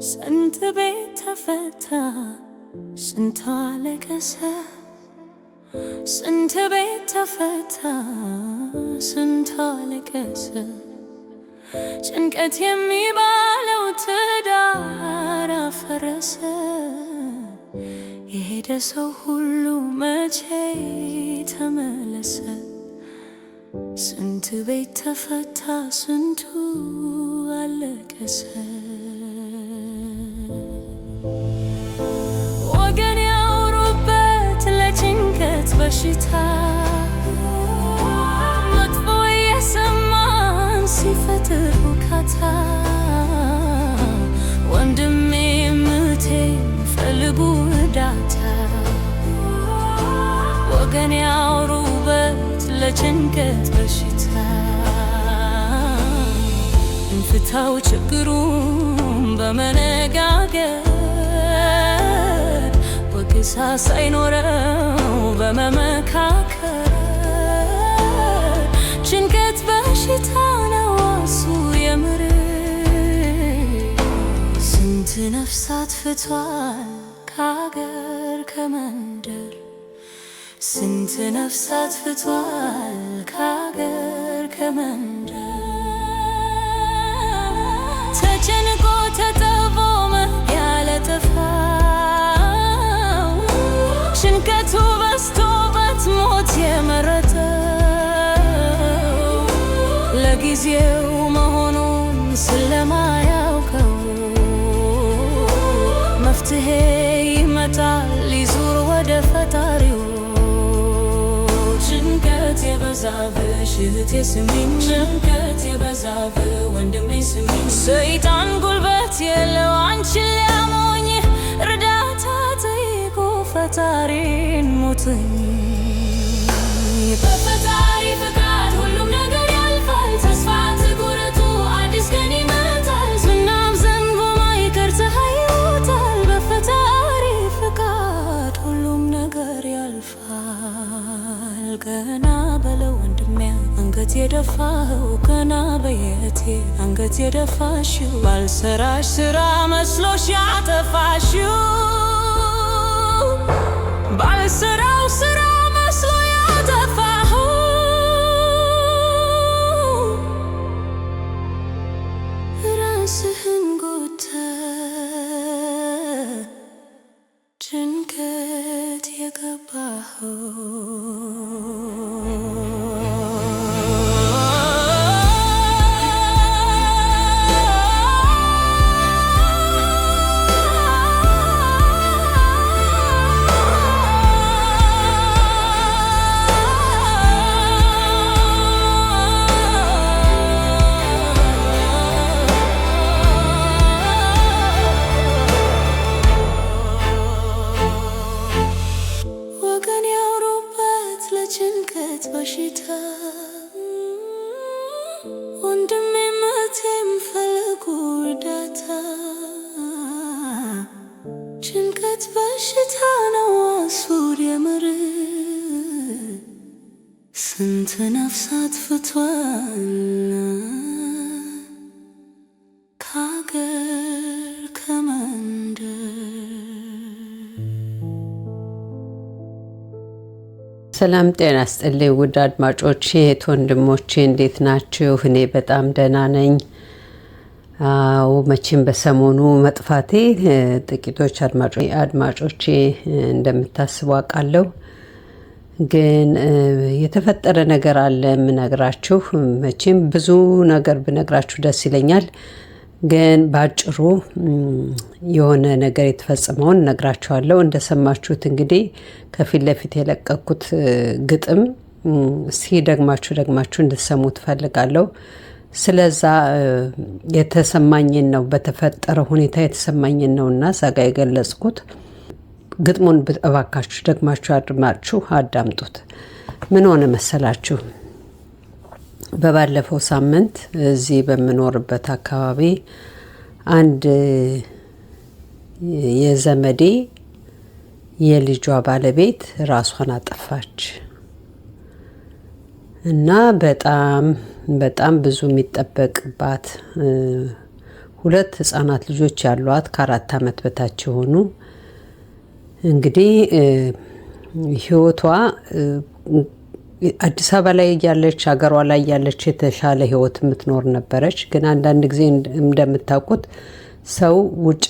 ስንት ቤት ተፈታ ስንት አለቀሰ ስንት ቤት ተፈታ ስንት አለቀሰ ጭንቀት የሚባለው ትዳር አፈረሰ የሄደ ሰው ሁሉ መቼ ተመለሰ ስንት ቤት ተፈታ ስንቱ አለቀሰ ወገን ያወሩበት ለጭንቀት በሽታ መጥፎ የሰማን ሲፈጥር ሁካታ ወንድሜ እህቴ ፈልጉ እርዳታ ወገን ያወሩበት ለጭንቀት በሽታ እንፍታው ችግሩን በመነጋገር ወግሳ ሳይኖረው በመመካከር ጭንቀት በሽታ ነው እሱ የምር ስንት ነፍሳት ፍቷል ከአገር ከመንደር ስንት ነፍሳት ፍቷል ከአገር ከመንደር ተጨንቆ ተጠቦ ያለ ጠፋው ጭንቀቱ በዝቶበት ሞት የመረጠው ለጊዜው መሆኑን ስለማያውቀው መፍትሄ ይመጣል ሊዙር ወደ ፈጣሪው ጭንቀት የበዛብሽ እህቴ ስሚኝ ጭንቀት የበዛብህ ወንድሜ ስሚኝ ሰይጣን ጉልበት የለው አንቺን ሊያሞኝ እርዳታ ጠይቁ ፈጣሪን ሙትኝ በፈጣሪ ፍቃድ ሁሉም ነገር ያልፋል ተስፋ ትቁረጡ አዲስ ቀን ይመጣል ዝናብ ዘንቦ ማይቀር ፀሐይ ይወጣል በፈጣሪ ፍቃድ ሁሉም ነገር ያልፋል ገና በለው ወንድሜ አንገት የደፋኸው ገና በየቴ አንገት የደፋሽው ባልሰራሽ ስራ መስሎሽ ያጠፋሽው ባልሰራው ስራ መስሎ ያጠፋኸው ራስህን ጎድተህ ጭንቀት የገባኸው በሽታ ወንድሜ እህቴም ፈልጉ እርዳታ ጭንቀት በሽታ ነው አሱር የምር ስንት ነፍሳት ፍቷል ከአገር ከመንደር ሰላም ጤና ይስጥልኝ ውድ አድማጮቼ ወንድሞቼ እንዴት ናችሁ? እኔ በጣም ደህና ነኝ። መቼም በሰሞኑ መጥፋቴ ጥቂቶች አድማጮቼ እንደምታስቡ አውቃለሁ። ግን የተፈጠረ ነገር አለ የምነግራችሁ። መቼም ብዙ ነገር ብነግራችሁ ደስ ይለኛል። ግን ባጭሩ የሆነ ነገር የተፈጸመውን ነግራችኋለሁ። እንደሰማችሁት እንግዲህ ከፊት ለፊት የለቀኩት ግጥም ደግማችሁ እንድትሰሙት ፈልጋለሁ። ስለዛ የተሰማኝን ነው በተፈጠረ ሁኔታ የተሰማኝን ነውና ዛጋ የገለጽኩት። ግጥሙን እባካችሁ ደግማችሁ አዳምጡት። ምን ሆነ መሰላችሁ? በባለፈው ሳምንት እዚህ በምኖርበት አካባቢ አንድ የዘመዴ የልጇ ባለቤት ራሷን አጠፋች እና በጣም ብዙ የሚጠበቅባት 2 ህፃናት ልጆች ያሏት ከ4 ዓመት በታች የሆኑ እንግዲህ ህይወቷ አዲስ አበባ ላይ ያለች ሀገሯ ላይ ያለች የተሻለ ህይወት የምትኖር ነበረች። ግን አንዳንድ ጊዜ እንደምታውቁት ሰው ውጭ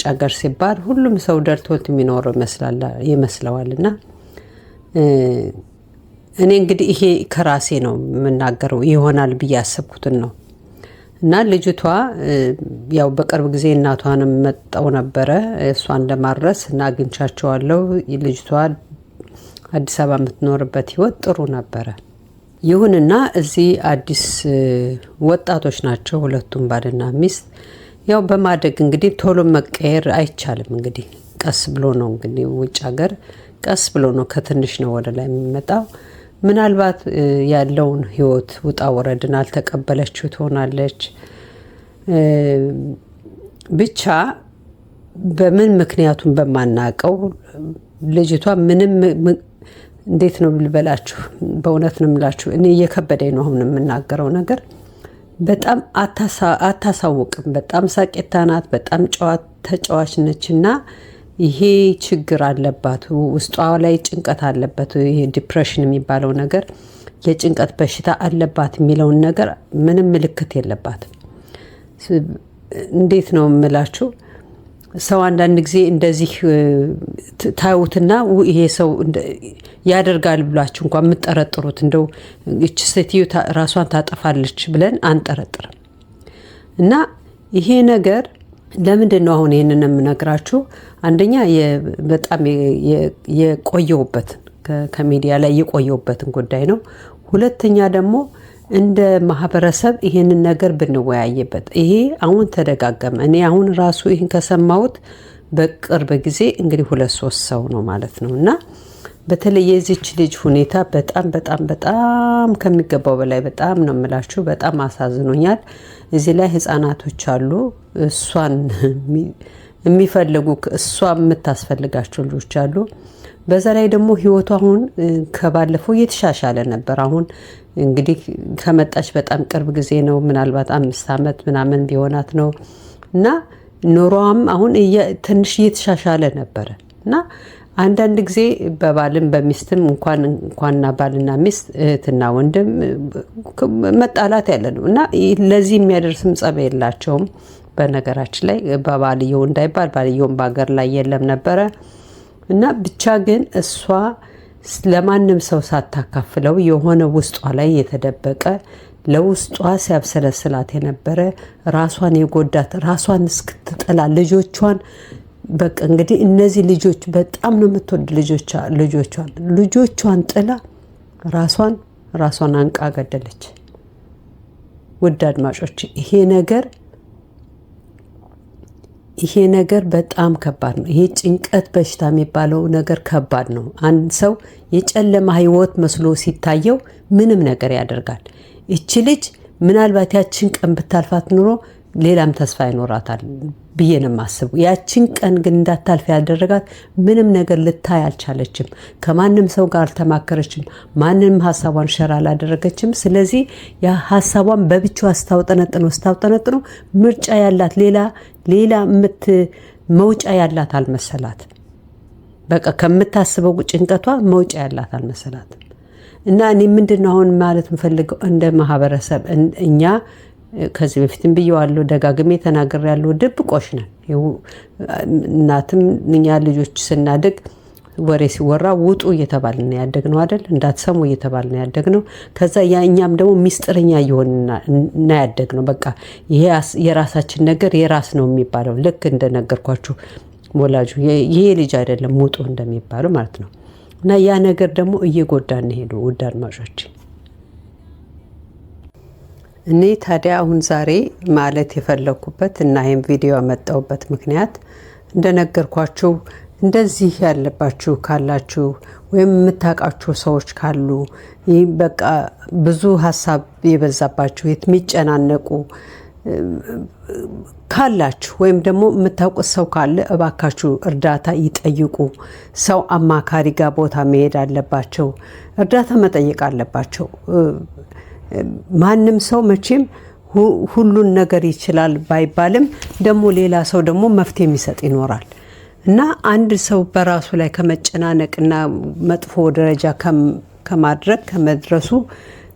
ሀገር ሲባል ሁሉም ሰው ደልቶት የሚኖረው ይመስለዋልና እኔ እንግዲህ ይሄ ከራሴ ነው የምናገረው ይሆናል ብዬ ያሰብኩትን ነው። እና ልጅቷ ያው በቅርብ ጊዜ እናቷንም መጣው ነበረ እሷን ለማድረስ እና አግኝቻቸዋለሁ። ልጅቷ አዲስ አበባ የምትኖርበት ህይወት ጥሩ ነበረ። ይሁንና እዚህ አዲስ ወጣቶች ናቸው ሁለቱም ባልና ሚስት። ያው በማደግ እንግዲህ ቶሎ መቀየር አይቻልም። እንግዲህ ቀስ ብሎ ነው እንግዲህ ውጭ ሀገር ቀስ ብሎ ነው ከትንሽ ነው ወደ ላይ የሚመጣው። ምናልባት ያለውን ህይወት ውጣ ወረድን አልተቀበለችው ትሆናለች። ብቻ በምን ምክንያቱም በማናቀው ልጅቷ ምንም እንዴት ነው ልበላችሁ፣ በእውነት ነው የምላችሁ እኔ እየከበደኝ ነው አሁን የምናገረው ነገር። በጣም አታሳውቅም። በጣም ሳቄታ ናት። በጣም ተጫዋች ነችና ይሄ ችግር አለባት። ውስጧ ላይ ጭንቀት አለበት። ይሄ ዲፕሬሽን የሚባለው ነገር የጭንቀት በሽታ አለባት የሚለውን ነገር ምንም ምልክት የለባትም። እንዴት ነው የምላችሁ፣ ሰው አንዳንድ ጊዜ እንደዚህ ታዩትና ይሄ ሰው ያደርጋል ብላችሁ እንኳን የምትጠረጥሩት እንደው እቺ ሴትዮ ራሷን ታጠፋለች ብለን አንጠረጥርም። እና ይሄ ነገር ለምንድን ነው አሁን ይሄንን የምነግራችሁ? አንደኛ በጣም የቆየውበትን ከሚዲያ ላይ የቆየውበትን ጉዳይ ነው። ሁለተኛ ደግሞ እንደ ማህበረሰብ ይሄንን ነገር ብንወያይበት። ይሄ አሁን ተደጋገመ። እኔ አሁን ራሱ ይሄን ከሰማሁት በቅርብ ጊዜ እንግዲህ 2-3 ሰው ነው ማለት ነው። እና በተለይ የዚች ልጅ ሁኔታ በጣም ከሚገባው በላይ በጣም ነው የምላችሁ፣ በጣም አሳዝኖኛል። እዚህ ላይ ህፃናቶች አሉ እሷን የሚፈልጉ እሷ የምታስፈልጋቸው ልጆች አሉ። በዛ ላይ ደግሞ ህይወቱ አሁን ከባለፈው እየተሻሻለ ነበር። አሁን እንግዲህ ከመጣች በጣም ቅርብ ጊዜ ነው፣ ምናልባት 5 ዓመት ምናምን ቢሆናት ነው። እና ኑሮዋም አሁን ትንሽ እየተሻሻለ ነበረ። እና አንዳንድ ጊዜ በባልም በሚስትም እንኳንና ባልና ሚስት እህትና ወንድም መጣላት ያለ ነው። እና ለዚህ የሚያደርስም ጸብ የላቸውም። በነገራችን ላይ በባልየው እንዳይባል ባልየውም በሀገር ላይ የለም ነበረ። እና ብቻ ግን እሷ ለማንም ሰው ሳታካፍለው የሆነ ውስጧ ላይ የተደበቀ ለውስጧ ሲያብሰለስላት የነበረ ራሷን የጎዳት ራሷን እስክትጠላ ልጆቿን በቃ እንግዲህ እነዚህ ልጆች በጣም ነው የምትወድ ልጆቿን ጥላ ራሷን አንቃ ገደለች። ውድ አድማጮች ይሄ ነገር በጣም ከባድ ነው። ይሄ ጭንቀት በሽታ የሚባለው ነገር ከባድ ነው። አንድ ሰው የጨለማ ህይወት መስሎ ሲታየው ምንም ነገር ያደርጋል። እቺ ልጅ ምናልባት ያችን ቀን ብታልፋት ኑሮ ሌላም ተስፋ ይኖራታል ብዬ ነው የማስበው። ያችን ቀን ግን እንዳታልፍ ያደረጋት ምንም ነገር ልታይ አልቻለችም። ከማንም ሰው ጋር አልተማከረችም። ማንንም ሀሳቧን ሸራ አላደረገችም። ስለዚህ ያ ሀሳቧን በብቻዋ ስታውጠነጥነው ምርጫ ያላት ሌላ መውጫ ያላት አልመሰላት። በቃ ከምታስበው ጭንቀቷ መውጫ ያላት አልመሰላት። እና እኔ ምንድነው አሁን ማለት የምፈልገው እንደ ማህበረሰብ እኛ ከዚህ በፊትም ብየዋለሁ፣ ደጋግሜ ተናግሬያለሁ፣ ድብቆሽ ነን። እናትም እኛ ልጆች ስናድግ ወሬ ሲወራ ውጡ እየተባልን ያደግነው አይደል? እንዳትሰሙ እየተባልን ያደግነው። ከዛ እኛም ደግሞ ሚስጥረኛ እየሆንና ያደግነው። በቃ ይሄ የራሳችን ነገር የራስ ነው የሚባለው ልክ እንደነገርኳችሁ ወላጁ ይሄ ልጅ አይደለም ውጡ እንደሚባለው ማለት ነው። እና ያ ነገር ደግሞ እየጎዳን ሄዱ። ውድ አድማጮች እኔ ታዲያ አሁን ዛሬ ማለት የፈለኩበት እና ይሄን ቪዲዮ ያመጣሁበት ምክንያት እንደነገርኳችሁ እንደዚህ ያለባችሁ ካላችሁ ወይም የምታውቃችሁ ሰዎች ካሉ በቃ ብዙ ሀሳብ የበዛባችሁ የሚጨናነቁ ካላችሁ ወይም ደግሞ የምታውቁት ሰው ካለ እባካችሁ እርዳታ ይጠይቁ። ሰው አማካሪ ጋር ቦታ መሄድ አለባቸው። እርዳታ መጠየቅ አለባቸው። ማንም ሰው መቼም ሁሉን ነገር ይችላል ባይባልም ደግሞ ሌላ ሰው ደግሞ መፍትሄ የሚሰጥ ይኖራል እና አንድ ሰው በራሱ ላይ ከመጨናነቅና መጥፎ ደረጃ ከማድረግ ከመድረሱ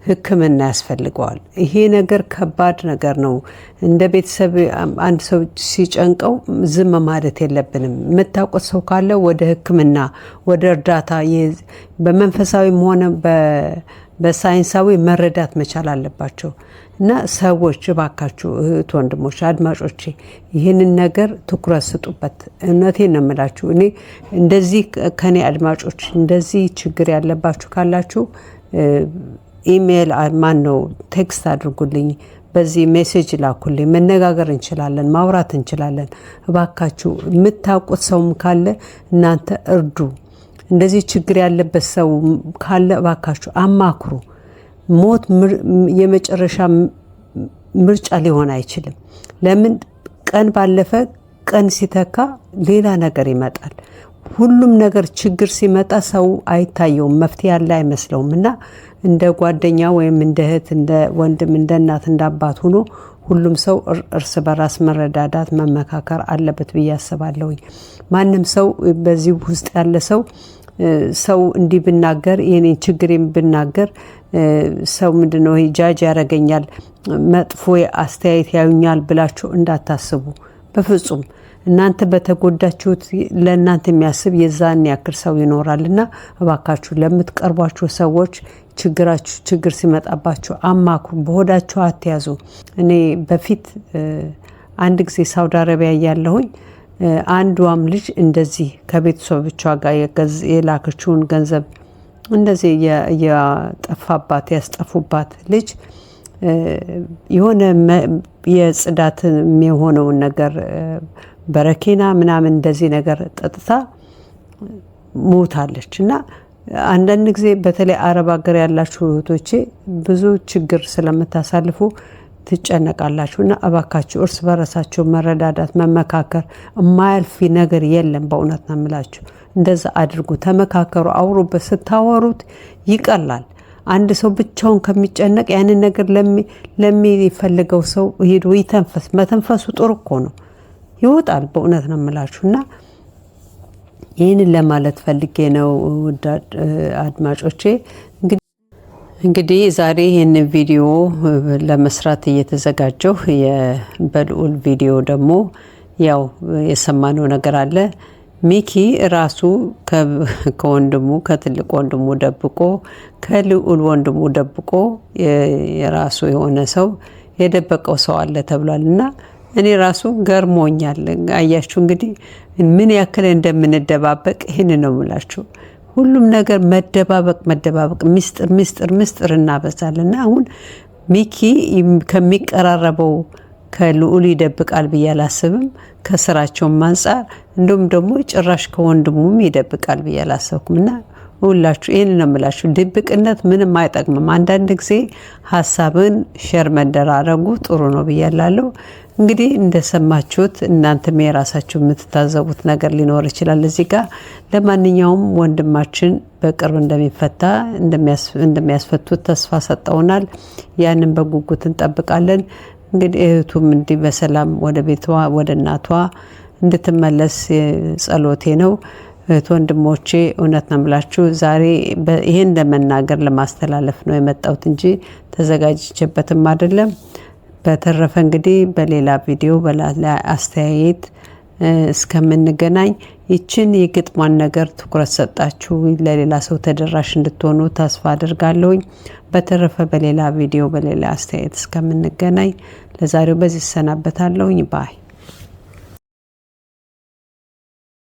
ሕክምና ያስፈልገዋል። ይሄ ነገር ከባድ ነገር ነው። እንደ ቤተሰብ አንድ ሰው ሲጨንቀው ዝም ማለት የለብንም። የምታውቁት ሰው ካለ ወደ ሕክምና ወደ እርዳታ በመንፈሳዊም ሆነ በሳይንሳዊ መረዳት መቻል አለባቸው እና ሰዎች እባካችሁ እህት ወንድሞች፣ አድማጮቼ ይህንን ነገር ትኩረት ስጡበት። እውነቴን ነው የምላችሁ። እኔ እንደዚህ ከኔ አድማጮች እንደዚህ ችግር ያለባችሁ ካላችሁ ኢሜል ነው ቴክስት አድርጉልኝ፣ በዚህ ሜሴጅ ላኩልኝ። መነጋገር እንችላለን፣ ማውራት እንችላለን። እባካችሁ የምታውቁት ሰውም ካለ እናንተ እርዱ። እንደዚህ ችግር ያለበት ሰው ካለ እባካችሁ አማክሩ። ሞት የመጨረሻ ምርጫ ሊሆን አይችልም። ለምን ቀን ባለፈ ቀን ሲተካ ሌላ ነገር ይመጣል። ሁሉም ነገር ችግር ሲመጣ ሰው አይታየውም፣ መፍትሄ ያለ አይመስለውም እና እንደ ጓደኛ ወይም እንደ እህት፣ እንደ ወንድም፣ እንደ እናት፣ እንደ አባት ሆኖ ሁሉም ሰው እርስ በራስ መረዳዳት መመካከር አለበት ብዬ አስባለሁኝ። ማንም ሰው በዚህ ውስጥ ያለ ሰው እንዲህ ብናገር የኔ ችግሬን ብናገር ሰው ምንድነው ጃጅ ያደርገኛል፣ መጥፎ አስተያየት ያዩኛል ብላችሁ እንዳታስቡ በፍጹም። እናንተ በተጎዳችሁት ለእናንተ የሚያስብ የዛን ያክል ሰው ይኖራልና እባካችሁ ለምትቀርቧችሁ ሰዎች ችግር ሲመጣባችሁ አማክሩ፣ በሆዳችሁ አትያዙ። እኔ በፊት አንድ ጊዜ ሳውዲ አረቢያ ያለሁኝ አንዷም ልጅ እንደዚህ ከቤተሰቦቿ ጋር የላከችውን ገንዘብ እንደዚህ ያስጠፉባት ልጅ የሆነ የጽዳት የሚሆነውን ነገር በረኪና ምናምን እንደዚህ ነገር ጠጥታ ሞታለች። እና አንዳንድ ጊዜ በተለይ አረብ ሀገር ያላችሁ እህቶቼ ብዙ ችግር ስለምታሳልፉ ትጨነቃላችሁ እና እባካችሁ እርስ በራሳችሁ መረዳዳት መመካከር፣ የማያልፍ ነገር የለም። በእውነት ነው የምላችሁ። እንደዛ አድርጉ፣ ተመካከሩ፣ አውሩበት። ስታወሩት ይቀላል። አንድ ሰው ብቻውን ከሚጨነቅ ያንን ነገር ለሚፈልገው ሰው ሄዶ ይተንፈስ። መተንፈሱ ጥሩ እኮ ነው፣ ይወጣል። በእውነት ነው የምላችሁ እና ይህንን ለማለት ፈልጌ ነው ውድ አድማጮቼ። እንግዲህ ዛሬ ይህን ቪዲዮ ለመስራት እየተዘጋጀሁ በልዑል ቪዲዮ ደግሞ ያው የሰማነው ነገር አለ። ሚኪ ራሱ ከወንድሙ ከትልቅ ወንድሙ ደብቆ ከልዑል ወንድሙ ደብቆ የራሱ የሆነ ሰው የደበቀው ሰው አለ ተብሏል እና እኔ ራሱ ገርሞኛል። አያችሁ እንግዲህ ምን ያክል እንደምንደባበቅ ይህን ነው የምላችሁ። ሁሉም ነገር መደባበቅ ምስጥር እናበዛልና አሁን ሚኪ ከሚቀራረበው ከልዑል ይደብቃል ብዬ አላስብም። ከስራቸውም አንጻር እንዲሁም ደግሞ ጭራሽ ከወንድሙም ይደብቃል ብዬ አላሰብኩም እና ሁላችሁ ይህን ነው የምላችሁ። ድብቅነት ምንም አይጠቅምም። አንዳንድ ጊዜ ሀሳብን ሼር መደራረጉ ጥሩ ነው ብያላለሁ። እንግዲህ እንደሰማችሁት እናንተም የራሳችሁ የምትታዘቡት ነገር ሊኖር ይችላል እዚህ ጋር። ለማንኛውም ወንድማችን በቅርብ እንደሚፈታ እንደሚያስፈቱት ተስፋ ሰጠውናል። ያንን በጉጉት እንጠብቃለን። እንግዲህ እህቱም እንዲህ በሰላም ወደ ቤቷ ወደ እናቷ እንድትመለስ ጸሎቴ ነው። እህት ወንድሞቼ፣ እውነት ነው የምላችሁ ዛሬ ይሄን ለመናገር ለማስተላለፍ ነው የመጣሁት እንጂ ተዘጋጅቼበትም አይደለም። በተረፈ እንግዲህ በሌላ ቪዲዮ በሌላ አስተያየት እስከምንገናኝ ይችን የግጥሟን ነገር ትኩረት ሰጣችሁ ለሌላ ሰው ተደራሽ እንድትሆኑ ተስፋ አድርጋለሁኝ። በተረፈ በሌላ ቪዲዮ በሌላ አስተያየት እስከምንገናኝ ለዛሬው በዚህ ሰናበታለሁኝ። ባይ